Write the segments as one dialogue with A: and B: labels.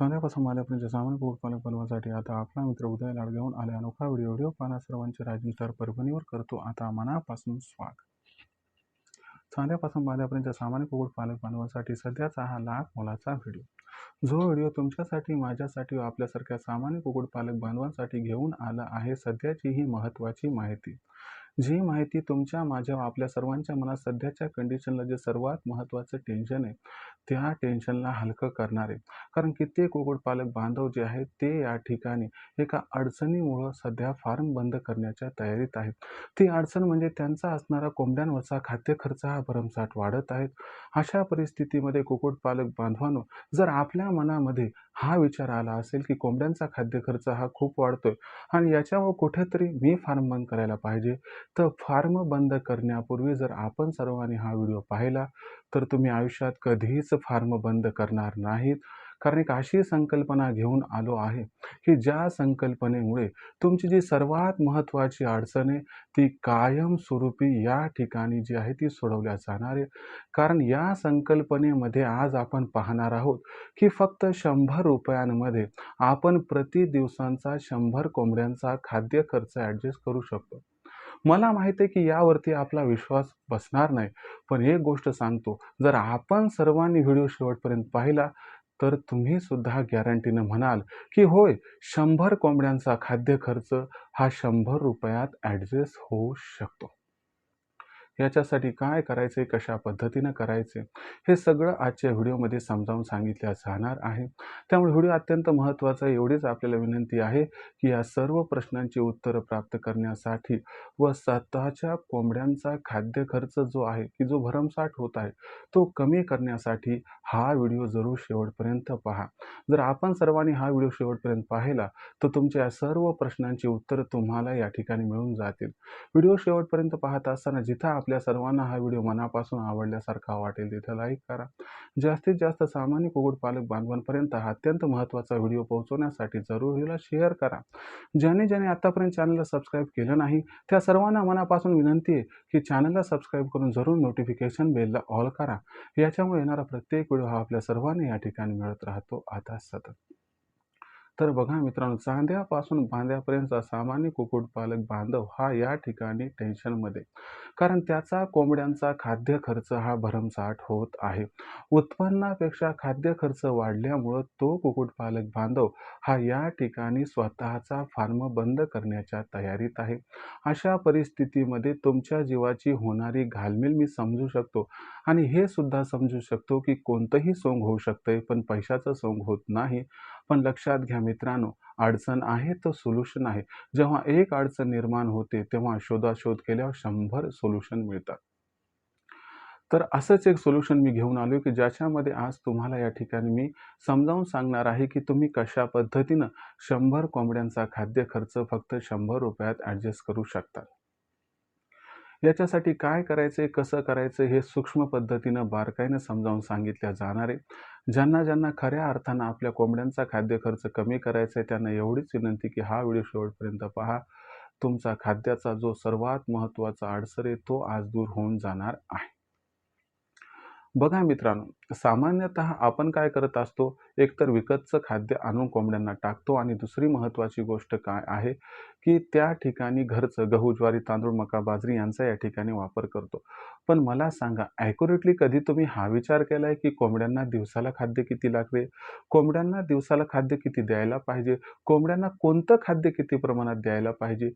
A: चांगल्यापासून मालेपर्यंत सामान्य कुक्कुटपालक बनवासाठी आता आपला मित्र उदय लाड घेऊन आले अनोखा व्हिडिओ पाहणा सर्वांचे राजू स्टार परभणीवर करतो आता मनापासून स्वागत. चांगल्यापासून मालेपर्यंत सामान्य कुक्कुटपालक बनवासाठी सध्याचा हा लाख मोलाचा व्हिडिओ. जो व्हिडिओ तुमच्यासाठी, माझ्यासाठी व आपल्यासारख्या सामान्य कुक्कुटपालक बांधवांसाठी घेऊन आला आहे सध्याची ही महत्त्वाची माहिती. जी माहिती तुमच्या, माझ्या व आपल्या सर्वांच्या मनात सध्याच्या कंडिशनला जे सर्वात महत्त्वाचं टेन्शन आहे, त्या टेन्शनला हलकं करणार आहे. कारण कित्येक कुक्कुटपालक बांधव जे आहेत ते या ठिकाणी एका अडचणीमुळं सध्या फार्म बंद करण्याच्या तयारीत आहेत. ती अडचण म्हणजे त्यांचा असणारा कोंबड्यांवरचा खाद्य खर्च हा भरमसाठ वाढत आहे. अशा परिस्थितीमध्ये कुक्कुटपालक बांधवांनो, जर आपल्या मनामध्ये हा विचार आला असेल की कोंबड्यांचा खाद्य खर्च हा खूप वाढतोय आणि याच्यावर कुठेतरी मी फार्म बंद करायला पाहिजे, तर फार्म बंद करण्यापूर्वी जर आपण सर्वांनी हा व्हिडिओ पाहिला तर तुम्ही आयुष्यात कधीच फार्म बंद करणार नाहीत. कारण एक अशी संकल्पना घेऊन आलो आहे की ज्या संकल्पनेमुळे तुमची जी सर्वात महत्त्वाची अडचण आहे ती कायमस्वरूपी या ठिकाणी जी आहे ती सोडवल्या जाणार आहे. कारण या संकल्पनेमध्ये आज आपण पाहणार आहोत की फक्त 100 रुपयांमध्ये आपण प्रति दिवसांचा 100 कोंबड्यांचा खाद्य खर्च ॲडजस्ट करू शकतो. मला माहिती आहे की यावरती आपला विश्वास बसणार नाही, पण एक गोष्ट सांगतो, जर आपण सर्वांनी व्हिडिओ शेवटपर्यंत पाहिला तर तुम्ही सुद्धा गॅरंटीनं म्हणाल की होय, 100 कोंबड्यांचा खाद्य खर्च हा 100 रुपयात ॲडजस्ट होऊ शकतो. याच्यासाठी काय करायचे, कशा पद्धतीनं करायचे, हे सगळं आजच्या व्हिडिओमध्ये समजावून सांगितलं जाणार आहे. त्यामुळे व्हिडिओ अत्यंत महत्त्वाचा आहे. एवढीच आपल्याला विनंती आहे की या सर्व प्रश्नांची उत्तरं प्राप्त करण्यासाठी व स्वतःच्या कोंबड्यांचा खाद्य खर्च जो आहे की जो भरमसाठ होत आहे तो कमी करण्यासाठी हा व्हिडिओ जरूर शेवटपर्यंत पहा. जर आपण सर्वांनी हा व्हिडिओ शेवटपर्यंत पाहिला तर तुमच्या सर्व प्रश्नांची उत्तरं तुम्हाला या ठिकाणी मिळून जातील. व्हिडिओ शेवटपर्यंत पाहत असताना जिथं आपल्या सर्वांना हा व्हिडिओ मनापासून आवडल्यासारखा वाटेल तिथं लाईक करा. जास्तीत जास्त सामान्य कुक्कुटपालक बांधवांपर्यंत हा अत्यंत महत्त्वाचा व्हिडिओ पोहोचवण्यासाठी जरूर व्हिडिओला शेअर करा. ज्याने आतापर्यंत चॅनलला सबस्क्राईब केलं नाही त्या सर्वांना मनापासून विनंती आहे की चॅनलला सबस्क्राईब करून जरूर नोटिफिकेशन बेलला ऑल करा. याच्यामुळे येणारा प्रत्येक व्हिडिओ हा आपल्या सर्वांना या ठिकाणी मिळत राहतो आता सतत. तर बघा मित्रांनो, चांद्यापासून बांद्यापर्यंतचा सामान्य कुक्कुटपालक बांधव हा या ठिकाणी टेन्शनमध्ये, कारण त्याचा कोंबड्यांचा खाद्य खर्च हा भरमसाठ होत आहे. उत्पन्नापेक्षा खाद्य खर्च वाढल्यामुळं तो कुक्कुटपालक बांधव हा या ठिकाणी स्वतःचा फार्म बंद करण्याच्या तयारीत आहे. अशा परिस्थितीमध्ये तुमच्या जीवाची होणारी घालमेल मी समजू शकतो आणि हे सुद्धा समजू शकतो की कोणतंही सोंग होऊ शकतंय पण पैशाचं सोंग होत नाही. पण लक्षात घ्या मित्रांनो, अडचण आहे तर सोल्युशन आहे. जेव्हा एक अडचण निर्माण होते तेव्हा शोधाशोध केल्यावर 100 सोल्युशन मिळतात. तर असंच एक सोल्युशन मी घेऊन आलो की ज्याच्यामध्ये आज तुम्हाला या ठिकाणी मी समजावून सांगणार आहे की तुम्ही कशा पद्धतीनं 100 कोंबड्यांचा खाद्य खर्च फक्त 100 रुपयात ॲडजस्ट करू शकता. याच्यासाठी काय करायचे, कसं करायचं हे सूक्ष्म पद्धतीनं बारकाईनं समजावून सांगितल्या जाणार आहे. ज्यांना खऱ्या अर्थानं आपल्या कोंबड्यांचा खाद्य खर्च कमी करायचा आहे त्यांना एवढीच विनंती की हा व्हिडिओ शेवटपर्यंत पहा. तुमचा खाद्याचा जो सर्वात महत्त्वाचा अडसर आहे तो आज दूर होऊन जाणार आहे. बघा मित्रांनो, सामान्यतः आपण काय करत असतो, एकतर विकतचं खाद्य आणून कोंबड्यांना टाकतो आणि दुसरी महत्त्वाची गोष्ट काय आहे की त्या ठिकाणी घरचं गहू, ज्वारी, तांदूळ, मका, बाजरी यांचा या ठिकाणी वापर करतो. पण मला सांगा, ॲक्युरेटली कधी तुम्ही हा विचार केला आहे की कोंबड्यांना दिवसाला खाद्य किती लागते? कोंबड्यांना दिवसाला खाद्य किती द्यायला पाहिजे? कोंबड्यांना कोणतं खाद्य किती प्रमाणात द्यायला पाहिजे?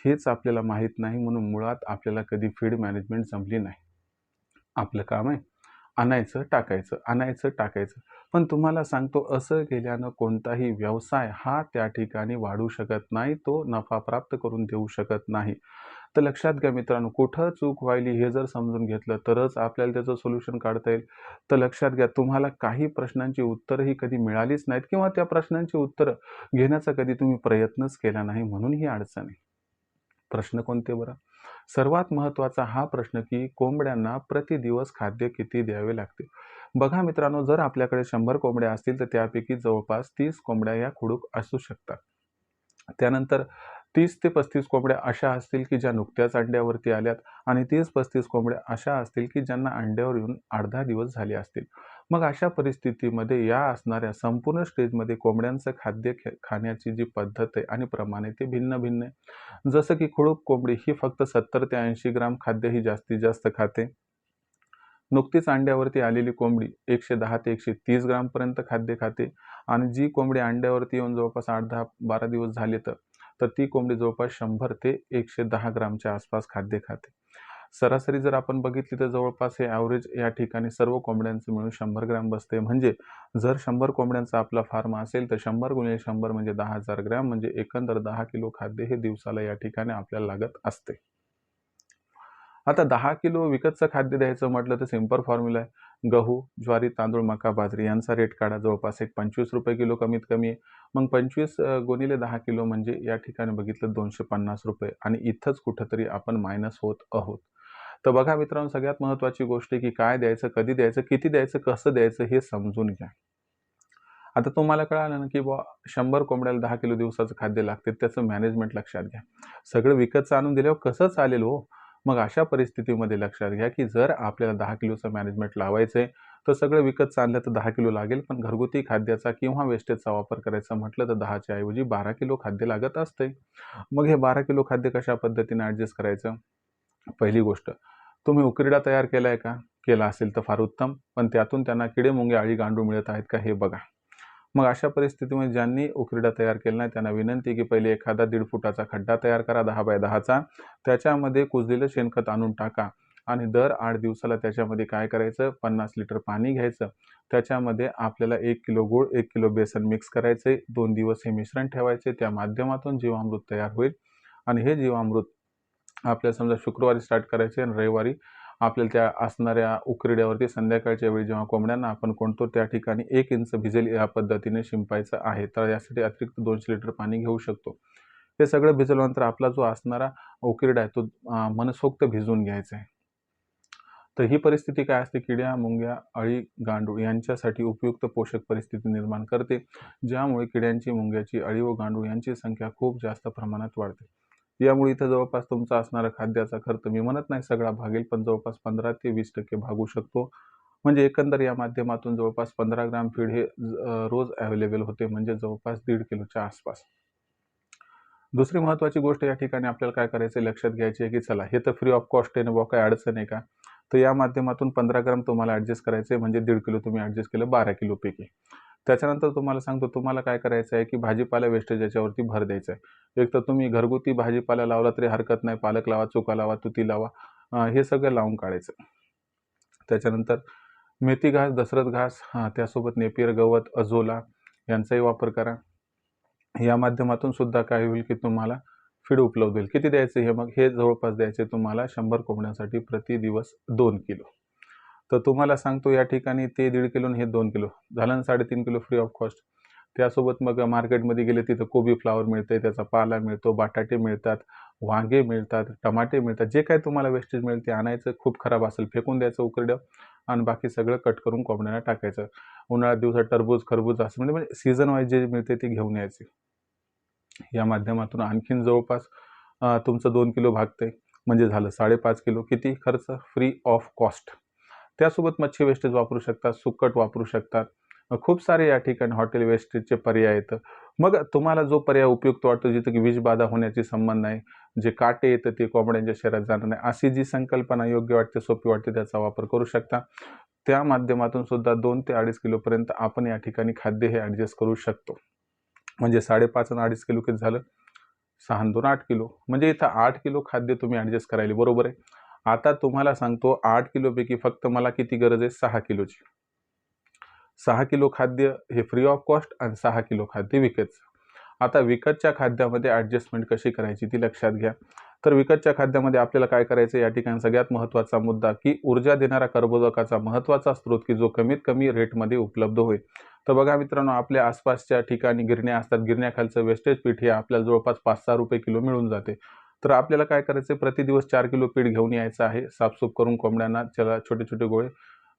A: हेच आपल्याला माहीत नाही, म्हणून मुळात आपल्याला कधी फीड मॅनेजमेंट जमली नाही. आपलं काम आहे आणायचं, टाकायचं, आणायचं, टाकायचं. पण तुम्हाला सांगतो असं केल्यानं कोणताही व्यवसाय हा त्या ठिकाणी वाढू शकत नाही, तो नफा प्राप्त करून देऊ शकत नाही. तर लक्षात घ्या मित्रांनो, कुठं चूक व्हायली हे जर समजून घेतलं तरच आपल्याला त्याचं सोल्युशन काढता येईल. तर लक्षात घ्या, तुम्हाला काही प्रश्नांची उत्तरंही कधी मिळालीच नाहीत किंवा त्या प्रश्नांची उत्तरं घेण्याचा कधी तुम्ही प्रयत्नच केला नाही, म्हणून ही अडचण आहे. प्रश्न कोणते बरं? सर्वात महत्त्वाचा हा प्रश्न की कोंबड्यांना प्रतिदिवस खाद्य किती द्यावे लागते? बघा मित्रांनो, जर आपल्याकडे 100 कोंबड्या असतील तर त्यापैकी जवळपास 30 कोंबड्या या खुडूक असू शकतात. त्यानंतर 30 ते 35 कोंबड्या अशा असतील की ज्या नुकत्याच अंड्यावरती आल्यात आणि 30-35 कोंबड्या अशा असतील की ज्यांना अंड्यावर येऊन 8-10 दिवस झाले असतील. मग अशा परिस्थितीमध्ये या असणाऱ्या संपूर्ण स्टेजमध्ये कोंबड्यांचं खाद्य खाण्याची जी पद्धत आहे आणि प्रमाण आहे ते भिन्न-भिन्न आहे. जसं की खुडूक कोंबडी ही फक्त 70 ते 80 ग्राम खाद्य ही जास्तीत जास्त खाते. नुकतीच अंड्यावरती आलेली कोंबडी 110 ते 130 ग्रामपर्यंत खाद्य खाते आणि जी कोंबडी अंड्यावरती येऊन जवळपास 8, 10, 12 दिवस झाले तर ती कोंबडी जवळपास 100 ते 110 ग्रामच्या आसपास खाद्य खाते. सरासरी जर आपण बघितली तर जवळपास हे ॲव्हरेज या ठिकाणी सर्व कोंबड्यांचं मिळून 100 ग्रॅम बसते. म्हणजे जर 100 कोंबड्यांचा आपला फार्म असेल तर 100 × 100 म्हणजे 10,000 ग्रॅम म्हणजे एकंदर 10 किलो खाद्य हे दिवसाला या ठिकाणी आपल्याला लागत असते. आता 10 किलो विकतचं खाद्य द्यायचं म्हटलं तर सिंपल फॉर्म्युला आहे. गहू, ज्वारी, तांदूळ, मका, बाजरी यांचा रेट काढा. जवळपास एक ₹25 किलो कमीत कमी आहे. मग 25 गुणिले 10 किलो म्हणजे या ठिकाणी बघितलं ₹250 आणि इथंच कुठेतरी आपण मायनस होत आहोत. तर बघा मित्रांनो, सगळ्यात महत्त्वाची गोष्ट आहे की काय द्यायचं, कधी द्यायचं, किती द्यायचं, कसं द्यायचं हे समजून घ्या. आता तुम्हाला कळालं ना, की बुवा 100 कोंबड्याला 10 किलो दिवसाचं खाद्य लागते. त्याचं मॅनेजमेंट लक्षात घ्या. सगळं विकतचं आणून दिल्यावर कसं चालेल हो? मग अशा परिस्थितीमध्ये लक्षात घ्या, की जर आपल्याला 10 किलोचं मॅनेजमेंट लावायचं आहे, तर सगळं विकतचं आणलं तर 10 किलो लागेल. पण घरगुती खाद्याचा किंवा वेस्टेजचा वापर करायचा म्हटलं तर 10च्या ऐवजी 12 किलो खाद्य लागत असते. मग हे 12 किलो खाद्य कशा पद्धतीने ॲडजस्ट करायचं? पहिली गोष्ट, तुम्ही उकिरडा तयार केलाय का? केला असेल तर फार उत्तम. पण त्यातून त्यांना किडे, मुंगे, अळी, गांडूळ मिळत आहेत का हे बघा. मग अशा परिस्थितीमध्ये ज्यांनी उकिरडा तयार केला नाही त्यांना विनंती आहे की पहिले एखादा 1.5 फुटाचा खड्डा तयार करा 10 बाय 10चा. त्याच्यामध्ये कुजलेलं शेणखत आणून टाका आणि दर 8 दिवसाला त्याच्यामध्ये काय करायचं 50 लिटर पाणी घ्यायचं. त्याच्यामध्ये आपल्याला 1 किलो गूळ, 1 किलो बेसन मिक्स करायचे. 2 दिवस हे मिश्रण ठेवायचे. त्या माध्यमातून जीवामृत तयार होईल आणि हे जीवामृत आपल्याला समजा शुक्रवारी स्टार्ट करायचे आणि रविवारी आपल्याला त्या असणाऱ्या उकिरड्यावरती संध्याकाळच्या वेळी जेव्हा कोंबड्यांना आपण कोणतो त्या ठिकाणी 1 इंच भिजेल या पद्धतीने शिंपायचं आहे. तर यासाठी अतिरिक्त 200 लिटर पाणी घेऊ शकतो. हे सगळं भिजवल्यानंतर आपला जो असणारा उकिरडा आहे तो मनसोक्त भिजवून घ्यायचा आहे. तर ही परिस्थिती काय असते? किड्या, मुंग्या, अळी, गांडूळ यांच्यासाठी उपयुक्त पोषक परिस्थिती निर्माण करते. ज्यामुळे किड्यांची, मुंग्याची, अळी व गांडूळ यांची संख्या खूप जास्त प्रमाणात वाढते. यामुळे इथं जवळपास तुमचा असणारा खाद्याचा खर्च मी म्हणत नाही सगळा भागेल, पण जवळपास 15 ते 20% भागू शकतो. म्हणजे एकंदर या माध्यमातून जवळपास 15 ग्राम फीड हे रोज अवेलेबल होते म्हणजे जवळपास 1.5 किलोच्या आसपास. दुसरी महत्त्वाची गोष्ट या ठिकाणी आपल्याला काय करायचं आहे लक्षात घ्यायची आहे, की चला हे तर फ्री ऑफ कॉस्ट आहे ना बुवा काही अडचण आहे का? तर या माध्यमातून 15 ग्राम तुम्हाला ॲडजस्ट करायचं आहे म्हणजे 1.5 किलो तुम्ही ॲडजस्ट केलं 12 किलोपैकी. त्याच्यानंतर तुम्हाला सांगतो तुम्हाला काय करायचं आहे, की भाजीपाला वेस्टेज याच्यावरती भर द्यायचा आहे. एक तर तुम्ही घरगुती भाजीपाला लावला तरी हरकत नाही. पालक लावा, चुका लावा, तुती लावा. हे सगळं लावून काढायचं. त्याच्यानंतर मेथी घास, दशरथ घास त्यासोबत नेपियर गवत, अझोला यांचाही वापर करा. या माध्यमातून सुद्धा काय होईल, की तुम्हाला फीड उपलब्ध होईल. किती द्यायचं हे मग? हे जवळपास द्यायचे तुम्हाला 100 कोंबड्यांसाठी प्रति दिवस 2 किलो. तर तुम्हाला सांगतो या ठिकाणी ते 1.5 किलो आणि हे 2 किलो झालं ना 3.5 किलो फ्री ऑफ कॉस्ट. त्यासोबत मग मार्केटमध्ये गेले तिथं कोबी फ्लॉवर मिळते, त्याचा पाला मिळतो, बटाटे मिळतात, वांगे मिळतात, टमाटे मिळतात. जे काही तुम्हाला वेस्टेज मिळेल ते आणायचं. खूप खराब असेल फेकून द्यायचं उकिरड्यावर आणि बाकी सगळं कट करून कोंबड्यांना टाकायचं. उन्हाळ्यात दिवसात टरबूज, खरबूज असं म्हणजे सीझन वाईज जे मिळते ते घेऊन यायचे. या माध्यमातून आणखीन जवळपास तुमचं 2 किलो भागतंय म्हणजे झालं 5.5 किलो. किती खर्च? Free of cost. त्यासोबत मच्छी वेस्टेज वापरू शकतात, सुकट वापरू शकतात. खूप सारे या ठिकाणी हॉटेल वेस्टेजचे पर्याय आहेत. मग तुम्हाला जो पर्याय उपयुक्त वाटतो जिथं की विषबाधा होण्याची संबंध नाही, जे काटे येतं ते कोंबड्यांच्या शरीरात जाणार नाही, अशी जी संकल्पना योग्य वाटते, सोपी वाटते त्याचा वापर करू शकता. त्या माध्यमातून सुद्धा 2 ते 2.5 किलोपर्यंत आपण या ठिकाणी खाद्य हे ॲडजस्ट करू शकतो. म्हणजे 5.5 आणि 2.5 किलो किती झालं? 6 आणि 2 8 किलो. म्हणजे इथं 8 किलो खाद्य तुम्ही ॲडजस्ट करायला बरोबर आहे. आता तुम्हाला सांगतो 8 किलोपैकी फक्त मला किती गरज आहे? 6 किलोची. 6 किलो खाद्य हे फ्री ऑफ कॉस्ट आणि 6 किलो खाद्य विकतचं. आता विकतच्या खाद्यामध्ये ॲडजस्टमेंट कशी करायची ती लक्षात घ्या. तर विकतच्या खाद्यामध्ये आपल्याला काय करायचं या ठिकाणी सगळ्यात महत्त्वाचा मुद्दा, की ऊर्जा देणारा कर्बोदकाचा महत्त्वाचा स्रोत, की जो कमीत कमी रेटमध्ये उपलब्ध होईल. तर बघा मित्रांनो, आपल्या आसपासच्या ठिकाणी गिरण्या असतात. गिरण्याखालचं वेस्टेज पीठ हे आपल्याला जवळपास 5-6 रुपये किलो मिळून जाते. तर आपल्याला काय करायचं प्रतिदिवस 4 किलो पीठ घेऊन यायचं आहे. साफसूफ करून कोंबड्यांना त्याला छोटे-छोटे गोळे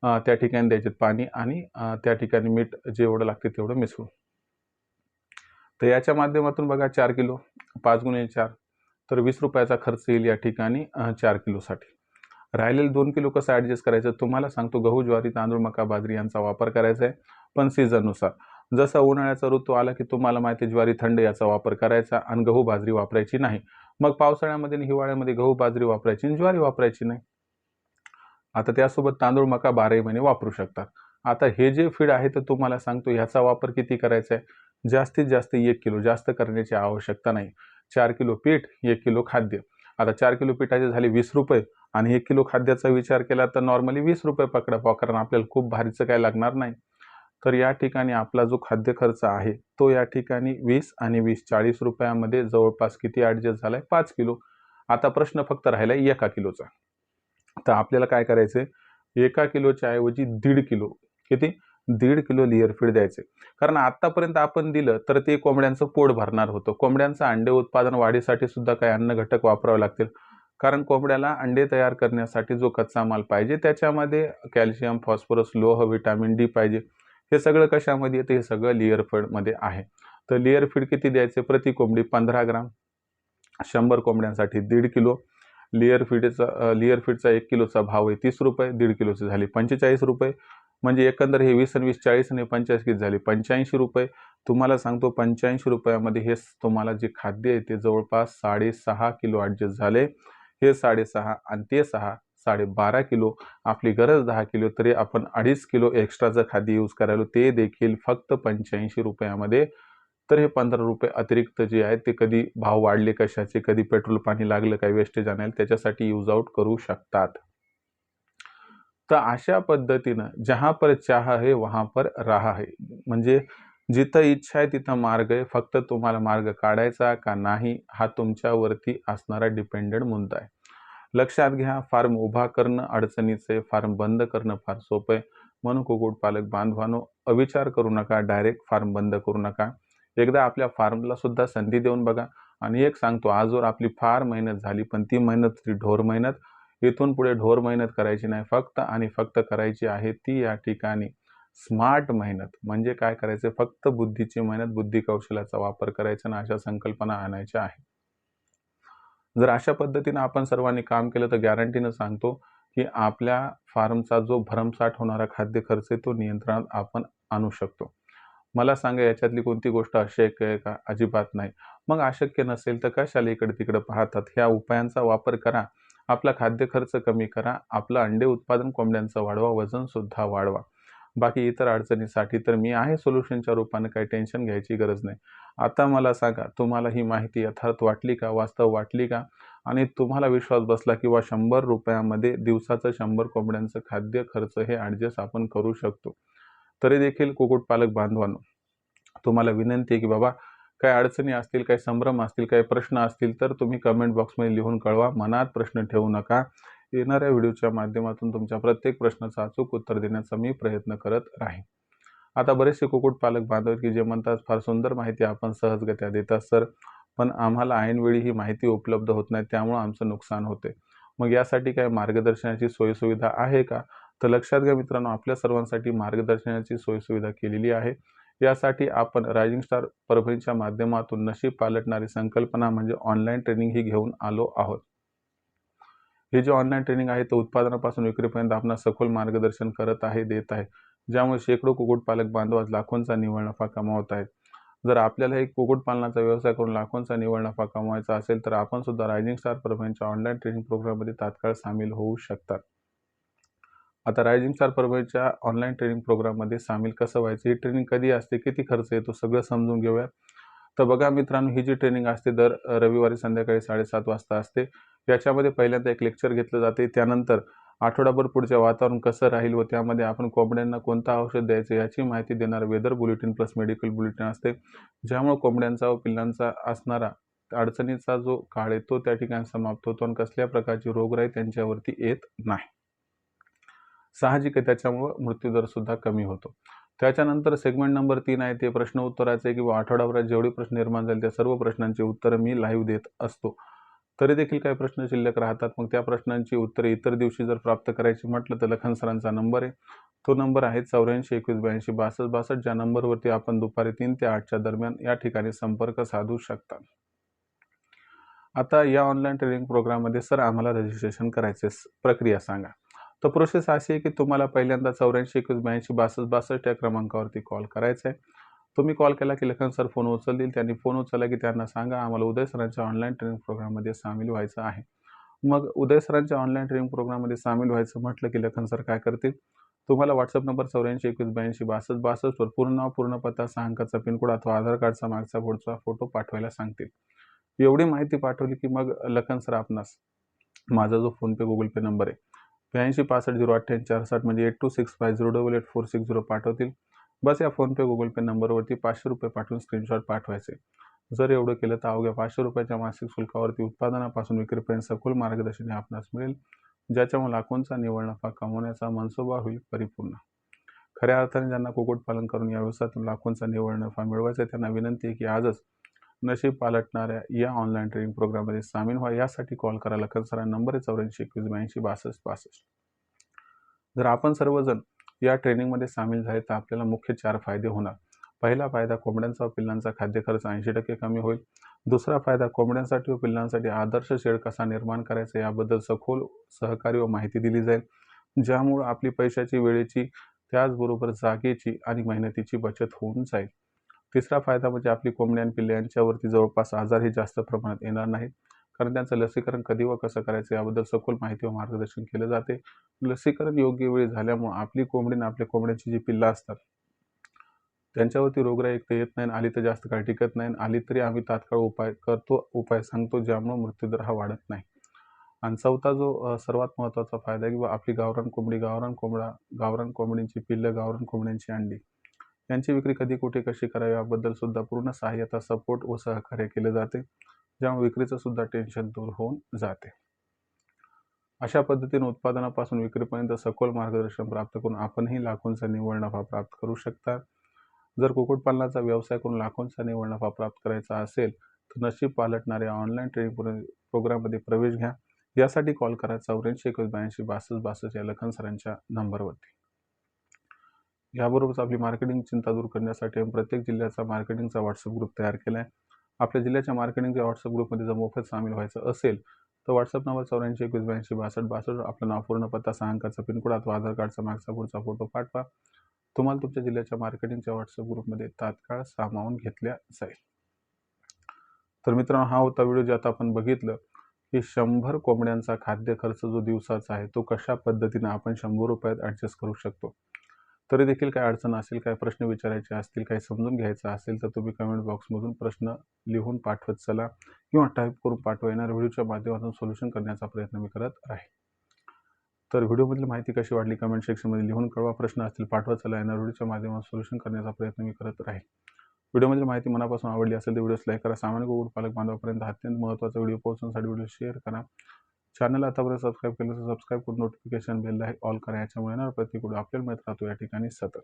A: त्या ठिकाणी द्यायचे पाणी आणि त्या ठिकाणी मीठ जेवढं लागते तेवढं मिसळून. तर याच्या माध्यमातून बघा 4 किलो 5 × 4 तर ₹20 खर्च येईल या ठिकाणी 4 किलोसाठी. राहिलेले 2 किलो कसं ॲडजस्ट करायचं तुम्हाला सांगतो. गहू, ज्वारी, तांदूळ, मका, बाजरी यांचा वापर करायचा आहे, पण सीझननुसार. जसा उन्हाळ्याचा ऋतू आला की तुम्हाला माहिती आहे ज्वारी, थंड याचा वापर करायचा आणि गहू, बाजरी वापरायची नाही. मग पावसाळ्यामध्ये आणि हिवाळ्यामध्ये गहू, बाजरी वापरायची आणि ज्वारी वापरायची नाही. आता त्यासोबत तांदूळ, मका 12ही महिने वापरू शकतात. आता हे जे फीड आहे तर तुम्हाला सांगतो ह्याचा वापर किती करायचा आहे? जास्तीत जास्त 1 किलो, जास्त करण्याची आवश्यकता नाही. 4 किलो पीठ, 1 किलो खाद्य. आता 4 किलो पिठाचे झाले ₹20 आणि 1 किलो खाद्याचा विचार केला तर नॉर्मली ₹20 पकडा, कारण आपल्याला खूप भारीचं काय लागणार नाही. तर या ठिकाणी आपला जो खाद्य खर्च आहे, तो या ठिकाणी 20 आणि 20 ₹40 जवळपास किती ॲडजस्ट झालाय? 5 किलो. आता प्रश्न फक्त राहिलाय 1 किलोचा. तर आपल्याला काय करायचंय? 1 किलोच्या ऐवजी 1.5 किलो. किती? 1.5 किलो लेयर फीड द्यायचे. कारण आतापर्यंत आपण दिलं तर ते कोंबड्यांचं पोट भरणार होतं. कोंबड्यांचं अंडे उत्पादन वाढीसाठी सुद्धा काही अन्न घटक वापरावे लागतील. कारण कोंबड्याला अंडे तयार करण्यासाठी जो कच्चा माल पाहिजे त्याच्यामध्ये कॅल्शियम, फॉस्फरस, लोह, व्हिटॅमिन डी पाहिजे. हे सगळं कशामध्ये येतं? हे सगळं लेयर फीडमध्ये आहे. तर लेयर फीड किती द्यायचे? प्रति कोंबडी 15 ग्राम. 100 कोंबड्यांसाठी 1.5 किलो. लेयर फीडचा 1 किलोचा भाव आहे ₹30. 1.5 किलोचे झाले ₹45. म्हणजे एकंदर हे 20 आणि 20 40 आणि 85 किती झाले? ₹85. तुम्हाला सांगतो ₹85 हे तुम्हाला जे खाद्य आहे ते जवळपास 6.5 किलो ॲडजस्ट झाले. हे 6.5 आणि ते 6 12.5 किलो. आपली गरज 10 किलो तरी आपण 2.5 किलो एक्स्ट्राचं खाद्य यूज करायलो, ते देखील फक्त ₹85. तर हे ₹15 अतिरिक्त जे आहेत ते कधी भाव वाढले कशाचे, कधी पेट्रोल पाणी लागलं, काही वेस्टेज आणायला त्याच्यासाठी यूज आउट करू शकतात. तर अशा पद्धतीनं जहाँ पर चाह है वहाँ पर राह है. म्हणजे जिथं इच्छा आहे तिथं मार्ग आहे. फक्त तुम्हाला मार्ग काढायचा का नाही हा तुमच्यावरती असणारा डिपेंडेंट मुद्दा आहे. लक्षात घ्या, फार्म उभा करणं अडचणीचं आहे, फार्म बंद करणं फार सोपं आहे. म्हणून कुक्कुटपालक बांधवांनो, अविचार करू नका, डायरेक्ट फार्म बंद करू नका. एकदा आपल्या फार्मला सुद्धा संधी देऊन बघा. आणि एक सांगतो, आजवर आपली फार मेहनत झाली, पण ती मेहनत ती ढोर मेहनत. इथून पुढे ढोर मेहनत करायची नाही, फक्त आणि फक्त करायची आहे ती या ठिकाणी स्मार्ट मेहनत. म्हणजे काय करायचं? फक्त बुद्धीची मेहनत, बुद्धी कौशल्याचा वापर करायचा आणि अशा संकल्पना आणायच्या आहेत. जर अशा पद्धतीनं आपण सर्वांनी काम केलं तर गॅरंटीनं सांगतो की आपल्या फार्मचा जो भरमसाठ होणारा खाद्य खर्च आहे तो नियंत्रणात आपण आणू शकतो. मला सांगा, याच्यातली कोणती गोष्ट अशक्य आहे का? अजिबात नाही. मग अशक्य नसेल तर कशाला इकडे-तिकडे पाहतात? ह्या उपायांचा वापर करा. आपला खाद्य खर्च कमी करा. आपलं अंडे उत्पादन कोंबड्यांचं वाढवा, वजन सुद्धा वाढवा. बाकी इतर अडचणीसाठी तर मी आहे सोल्युशनच्या रूपाने, काही टेन्शन घ्यायची गरज नाही. आता मला सांगा, तुम्हाला ही माहिती यथार्थ वाटली का? वास्तव वाटली का? आणि तुम्हाला विश्वास बसला किंवा ₹100 दिवसाचं 100 कोंबड्यांचं खाद्य खर्च हे ॲडजस्ट आपण करू शकतो. तरी देखील कुक्कुटपालक बांधवांनो, तुम्हाला विनंती आहे की बाबा, काही अडचणी असतील, काही संभ्रम असतील, काही प्रश्न असतील तर तुम्ही कमेंट बॉक्समध्ये लिहून कळवा. मनात प्रश्न ठेवू नका. येणाऱ्या व्हिडिओच्या माध्यमातून तुमच्या प्रत्येक प्रश्नाचं अचूक उत्तर देण्याचा मी प्रयत्न करत राहीन. आता बरेचसे कुक्कुटपालक बांधव की जे म्हणतात, फार सुंदर माहिती आपण सहजगत्या देतात सर, पण आम्हाला ऐनवेळी ही माहिती उपलब्ध होत नाही, त्यामुळं आमचं नुकसान होते. मग यासाठी काही मार्गदर्शनाची सोयीसुविधा आहे का? तर लक्षात घ्या मित्रांनो, आपल्या सर्वांसाठी मार्गदर्शनाची सोयीसुविधा केलेली आहे. यासाठी आपण रायझिंग स्टार परभणीच्या माध्यमातून नशीब पालटणारी संकल्पना म्हणजे ऑनलाईन ट्रेनिंग ही घेऊन आलो आहोत. हे जे ऑनलाईन ट्रेनिंग आहे ते उत्पादनापासून विक्रीपर्यंत आपणास सखोल मार्गदर्शन करत आहे, देत आहे. ज्यामुळे शेकडो कुक्कुटपालक बांधव आज लाखोंचा निव्वळ नफा कमावत आहेत. जर आपल्याला एक कुक्कुटपालनाचा व्यवसाय करून लाखोंचा निव्वळ नफा कमवायचा असेल तर आपण सुद्धा रायझिंग स्टार परभणीच्या ऑनलाईन ट्रेनिंग प्रोग्राममध्ये तात्काळ सामील होऊ शकतात. आता रायझिंग स्टार परभणीच्या ऑनलाईन ट्रेनिंग प्रोग्राममध्ये सामील कसं व्हायचं? ही ट्रेनिंग कधी असते? किती खर्च येतो? सगळं समजून घेऊया. तर बघा मित्रांनो, ही जी ट्रेनिंग असते दर रविवारी संध्याकाळी 7:30 वाजता असते. याच्यामध्ये पहिल्यांदा एक लेक्चर घेतलं जाते. त्यानंतर आठवडाभर पुढचे वातावरण कसं राहील व त्यामध्ये आपण कोंबड्यांना कोणतं औषध द्यायचं याची माहिती देणारं weather bulletin plus medical bulletin असते. ज्यामुळे कोंबड्यांचा व पिल्लांचा असणारा अडचणीचा जो काळ आहे तो त्या ठिकाणी समाप्त होतो आणि कसल्या प्रकारची रोगराई त्यांच्यावरती येत नाही. साहजिक आहे, त्याच्यामुळं मृत्यूदर सुद्धा कमी होतो. त्याच्यानंतर सेगमेंट नंबर 3 आहे ते प्रश्न उत्तराचे किंवा आठवडाभरात जेवढे प्रश्न निर्माण झाले त्या सर्व प्रश्नांची उत्तरं मी लाईव्ह देत असतो. तरी देखील काही प्रश्न शिल्लक राहतात. मग त्या प्रश्नांची उत्तरे इतर दिवशी जर प्राप्त करायची म्हटलं तर लखन सरांचा नंबर आहे. तो नंबर आहे 84 21 82 62 62, ज्या नंबरवरती आपण दुपारी 3 ते 8च्या दरम्यान या ठिकाणी संपर्क साधू शकता. आता या ऑनलाईन ट्रेनिंग प्रोग्राममध्ये सर आम्हाला रजिस्ट्रेशन करायचे प्रक्रिया सांगा. तर प्रोसेस अशी आहे की तुम्हाला पहिल्यांदा 84 21 82 62 62 या क्रमांकावरती कॉल करायचा आहे. तुम्ही कॉल केला की लखन सर फोन उचलतील. त्यांनी फोन उचलला की त्यांना सांगा आम्हाला उदय सरांच्या ऑनलाईन ट्रेनिंग प्रोग्राममध्ये सामील व्हायचं आहे. मग उदय सरांच्या ऑनलाईन ट्रेनिंग प्रोग्राममध्ये सामील व्हायचं म्हटलं की लखन सर काय करतील, तुम्हाला WhatsApp नंबर 84 21 82 62 62 वर पूर्ण नाव, पूर्ण पत्ता, 6 अंकाचा पिनकोड अथवा आधार कार्डचा मागचा पुढचा फोटो पाठवायला सांगतील. एवढी माहिती पाठवली की मग लखन सर आपणास माझा जो फोनपे, गुगल पे नंबर आहे 82 65 088 460 म्हणजे 8265088460 पाठवतील. बस या फोनपे, गुगल पे नंबरवरती ₹500 पाठवून स्क्रीनशॉट पाठवायचे. जर एवढं केलं तर अवघ्या ₹500 मासिक शुल्कावरती उत्पादनापासून विक्रीपर्यंत सखोल मार्गदर्शन हे आपणास मिळेल, ज्याच्यामुळे लाखोंचा निव्वळ नफा कमवण्याचा मनसुबा होईल परिपूर्ण. खऱ्या अर्थाने ज्यांना कुक्कुटपालन करून या व्यवसायातून लाखोंचा निव्वळ नफा मिळवायचा आहे, त्यांना विनंती आहे की आजच नशीब पालटणाऱ्या या ऑनलाईन ट्रेनिंग प्रोग्राममध्ये सामील व्हा. यासाठी कॉल करा. लखन सरांचा नंबर आहे 84 21 82 62 62. जर आपण सर्वजण या ट्रेनिंगमध्ये सामील झाले तर आपल्याला मुख्य 4 फायदे होणार. पहिला फायदा, कोंबड्यांचा व पिल्लांचा खाद्य खर्च 80% कमी होईल. दुसरा फायदा, कोंबड्यांसाठी व पिल्लांसाठी आदर्श शेड कसा निर्माण करायचा याबद्दल सखोल सहकार्य व माहिती दिली जाईल, ज्यामुळे आपली पैशाची, वेळेची, त्याचबरोबर जागेची आणि मेहनतीची बचत होऊन जाईल. तिसरा फायदा म्हणजे आपली कोंबडी आणि पिल्ले यांच्यावरती जवळपास आजारही जास्त प्रमाणात येणार नाहीत, कारण त्यांचं लसीकरण कधी व कसं करायचं याबद्दल सखोल माहिती व मार्गदर्शन केलं जाते. लसीकरण योग्य वेळी झाल्यामुळे आपली कोंबडी आणि आपल्या कोंबड्यांची जी पिल्लं असतात त्यांच्यावरती रोगराई एक तर येत नाही, आली तर जास्त काळ टिकत नाही, आली तरी आम्ही तात्काळ उपाय सांगतो, ज्यामुळे मृत्यूदर हा वाढत नाही. आणि चौथा जो सर्वात महत्त्वाचा फायदा आहे की आपली गावरान कोंबडी, गावरान कोंबडा, गावरान कोंबडींची पिल्लं, गावरान कोंबड्यांची अंडी यांची विक्री कधी, कुठे, कशी करावी याबद्दल सुद्धा पूर्ण सहाय्यता, सपोर्ट व सहकार्य केले जाते, ज्यामुळे विक्रीचं सुद्धा टेन्शन दूर होऊन जाते. अशा पद्धतीने उत्पादनापासून विक्रीपर्यंत सखोल मार्गदर्शन प्राप्त करून आपणही लाखोंचा निव्वळ नफा प्राप्त करू शकता. जर कुक्कुटपालनाचा व्यवसाय करून लाखोंचा निव्वळ नफा प्राप्त करायचा असेल तर नशीब पालटणाऱ्या ऑनलाईन ट्रेनिंग प्रोग्राममध्ये प्रवेश घ्या. यासाठी कॉल करा 84 21 82 62 62 या लखन सरांच्या नंबरवरती. याबरोबरच आपली मार्केटिंग चिंता दूर करण्यासाठी आपण प्रत्येक जिल्ह्याचा मार्केटिंगचा WhatsApp ग्रुप तयार केला आहे. आपल्या जिल्ह्याच्या मार्केटिंगच्या WhatsApp ग्रुपमध्ये जर मोफत सामील व्हायचं असेल तर WhatsApp नंबर 84 21 82 62 62 आपलं नाव, पूर्ण पत्ता, 6 अंकाचा पिनकोड अथवा आधार कार्डचा मागचा पुढचा फोटो पाठवा. तुम्हाला तुमच्या जिल्ह्याच्या मार्केटिंगच्या WhatsApp ग्रुपमध्ये तात्काळ सामावून घेतल्या जाईल. तर मित्रांनो, हा होता व्हिडिओ ज्यात आपण बघितलं की 100 कोंबड्यांचा खाद्य खर्च जो दिवसाचा आहे तो कशा पद्धतीने आपण ₹100 ॲडजस्ट करू शकतो. तरी देखील काही अडचण असेल, काही प्रश्न विचारायचे असतील, काही समजून घ्यायचं असेल तर तुम्ही कमेंट बॉक्समधून प्रश्न लिहून पाठवत चला किंवा टाईप करून पाठवा. येणाऱ्या व्हिडिओच्या माध्यमातून सोल्युशन करण्याचा प्रयत्न मी करत राहील. तर व्हिडिओमधली माहिती कशी वाटली कमेंट सेक्शनमध्ये लिहून कळवा. प्रश्न असतील पाठवत चला. येणाऱ्या व्हिडिओच्या माध्यमातून सोल्युशन करण्याचा प्रयत्न मी करत राहील. व्हिडिओमधली माहिती मनापासून आवडली असेल तर व्हिडिओस लाईक करा. सामान्य कुक्कुटपालक बांधवापर्यंत अत्यंत महत्त्वाचा व्हिडिओ पोहोचवण्यासाठी व्हिडिओ शेअर करा. चॅनल आतापर्यंत सबस्क्राईब केलं तर सबस्क्राईब करून नोटिफिकेशन बेल ऑल करा. याच्यामुळे येणारा प्रत्येक व्हिडिओ आपल्याला मिळत राहतो या ठिकाणी सतत.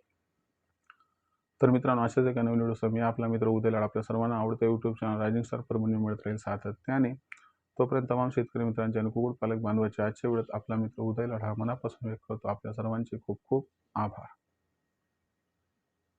A: तर मित्रांनो, अशाच एका नवीन व्हिडिओसह मी आपला मित्र उदय लाड आपल्या सर्वांना आवडतं YouTube channel rising star Parbhani मिळत राहील सातत्याने. तोपर्यंत तमाम शेतकरी मित्रांच्या आणि कुक्कुटपालक बांधवाच्या आजच्या व्हिडिओत आपला मित्र उदय लाड हा मनापासून व्यक्त करतो. आपल्या सर्वांचे खूप खूप आभार.